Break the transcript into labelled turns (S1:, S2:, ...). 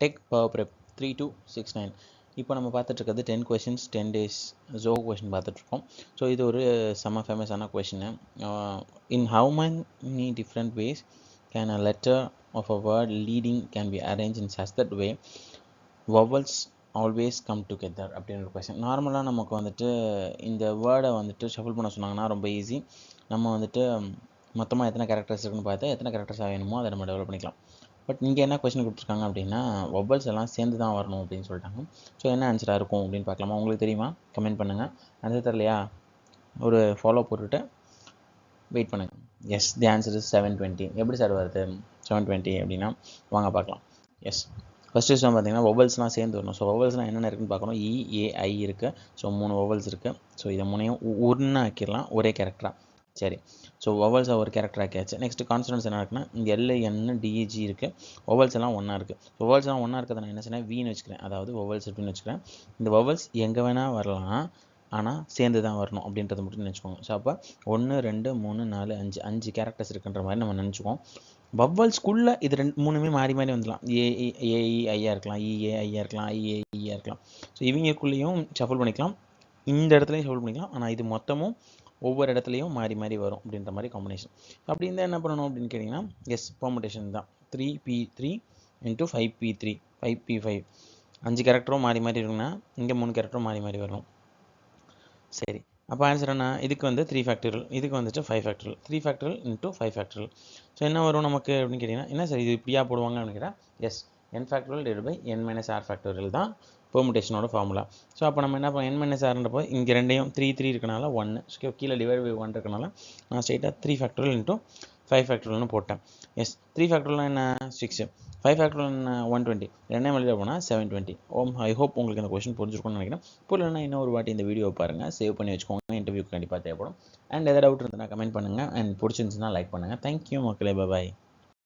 S1: Tech power prep 3269. இப்போ நம்ம பார்த்துட்ருக்கிறது 10 questions 10 days Joe question பார்த்துட்ருக்கோம். ஸோ இது ஒரு செம்ம ஃபேமஸான question. In how many different ways can a letter of a word leading can be arranged in such that way vowels always come together அப்படின்னு ஒரு question. நார்மலாக நமக்கு வந்துட்டு இந்த வேர்டை வந்துட்டு ஷஃபிள் பண்ண சொன்னாங்கன்னா ரொம்ப ஈஸி. நம்ம வந்துட்டு மொத்தமாக எத்தனை கேரக்டர்ஸ் இருக்குன்னு பார்த்து எத்தனை கேரக்டர்ஸ் வேணுமோ அதை நம்ம டெவலப் பண்ணிக்கலாம். பட் இங்கே என்ன கொஸ்டின் கொடுத்துருக்காங்க அப்படின்னா வவ்வல்ஸ் எல்லாம் சேர்ந்து தான் வரணும் அப்படின்னு சொல்லிட்டாங்க. ஸோ என்ன ஆன்சராக இருக்கும் அப்படின்னு பார்க்கலாமா? உங்களுக்கு தெரியுமா? கமெண்ட் பண்ணுங்கள். ஆன்சர் தெரியலையா ஒரு ஃபாலோ போட்டுவிட்டு வெயிட் பண்ணுங்கள். Yes, the answer is 720. எப்படி சார் வருது 720 அப்படின்னா வாங்க பார்க்கலாம். எஸ், ஃபஸ்ட்டு விஷயம் பார்த்தீங்கன்னா வவ்வல்ஸ்லாம் சேர்ந்து வரணும். ஸோ வவ்வல்ஸ்லாம் என்னென்ன இருக்குன்னு பார்க்கணும். EAI இருக்குது. ஸோ 3 வவ்வல்ஸ் இருக்குது. ஸோ இதை 3ஐயும் ஒன்றா ஆக்கிடலாம் ஒரே கேரக்டராக. சரி, ஸோ வவல்ஸை ஒரு கேரக்டர் ஆக்கியாச்சு. நெக்ஸ்ட்டு கான்சனன்ஸ் என்ன இருக்குன்னா இங்கே LNDG இருக்குது. வவல்ஸ் எல்லாம் ஒன்றா இருக்குது. ஸோ வவல்ஸ் எல்லாம் ஒன்றா இருக்கிறத நான் என்ன செய்யணும், வீன்னு வச்சுக்கிறேன். அதாவது வவல்ஸ் அப்படின்னு வச்சுக்கிறேன். இந்த வவல்ஸ் எங்கே வேணால் வரலாம், ஆனால் சேர்ந்து தான் வரணும் அப்படின்றத மட்டும் நினச்சிக்கோங்க. ஸோ அப்போ 1 2 3 4 5 கேரக்டர்ஸ் இருக்குன்ற மாதிரி நம்ம நினச்சிக்குவோம். வவ்வல்ஸ்குள்ளே இது 3மே மாறி மாறி வந்துடலாம். AEIயாக இருக்கலாம், EAIயாக இருக்கலாம், IAEயாக இருக்கலாம். ஸோ இவங்களுக்குள்ளேயும் ஷஃபிள் பண்ணிக்கலாம், இந்த இடத்துலையும் ஷஃபிள் பண்ணிக்கலாம். ஆனால் இது மொத்தமும் ஒவ்வொரு இடத்துலையும் மாறி மாறி வரும் அப்படின்ற மாதிரி காம்பினேஷன். அப்படி இருந்தால் என்ன பண்ணணும் அப்படின்னு கேட்டிங்கன்னா எஸ், பெர்முடேஷன் தான். 3P3 × 5P3 5P5 5 கேரக்டரும் மாறி மாறி இருக்குன்னா இங்கே 3 கேரக்டரும் மாறி மாறி வரணும். சரி, அப்போ ஆன்சர் என்ன? இதுக்கு வந்து 3 ஃபேக்டரியல், இதுக்கு வந்துட்டு 5 ஃபேக்டரியல். 3 factorial × 5 factorial. ஸோ என்ன வரும் நமக்கு அப்படின்னு கேட்டிங்கன்னா என்ன சார் இது இப்படியா போடுவாங்க அப்படின்னு கேட்டால் yes, n factorial / n - r factorial தான் பெர்முடேஷனோட ஃபார்முலா. ஸோ அப்போ நம்ம என்ன பண்ண n - rன்றப்போ இங்கே ரெண்டையும் 3 இருக்கனால 1, ஸோ கீழே டிவைட் பை 1 இருக்கனால நான் ஸ்ட்ரெயிட்டாக 3 ஃபேக்டரியல் × 5 ஃபேக்டரியல்னு போட்டேன். எஸ், 3 ஃபேக்டரியல் என்ன 6, 5 ஃபேக்டரியல் என்ன 120, ரெண்டையும் மல்டிப்ளை பண்ணால் 720. ஐ ஹோப் உங்களுக்கு இந்த கொஸ்டின் புரிஞ்சிருக்கும்னு நினைக்கிறேன். புரியலன்னா இன்னொரு வாட்டி இந்த வீடியோ பாருங்கள், சேவ் பண்ணி வச்சுக்கோங்க, இன்டர்வியூக்கு கண்டிப்பாக தேவைப்படும். அண்ட் எதாவது டவுட் இருந்தால் கமெண்ட் பண்ணுங்கள், அண்ட் பிடிச்சிருந்துச்சுன்னா லைக் பண்ணுங்கள். தேங்க்யூ மக்களே, பாய்.